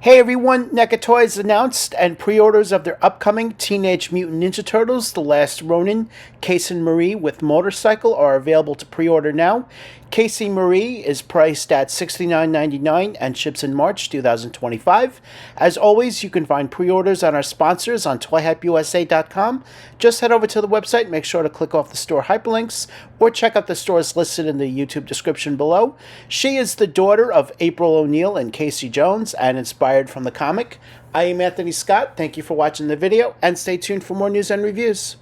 Hey everyone, NECA Toys announced and pre-orders of their upcoming Teenage Mutant Ninja Turtles, The Last Ronin Casey Marie with motorcycle are available to pre-order now. Casey Marie is priced at $69.99 and ships in March 2025. As always, you can find pre-orders on our sponsors on toyhypeusa.com. Just head over to the website, make sure to click off the store hyperlinks, or check out the stores listed in the YouTube description below. She is the daughter of April O'Neil and Casey Jones and inspired from the comic. I am Anthony Scott. Thank you for watching the video and stay tuned for more news and reviews.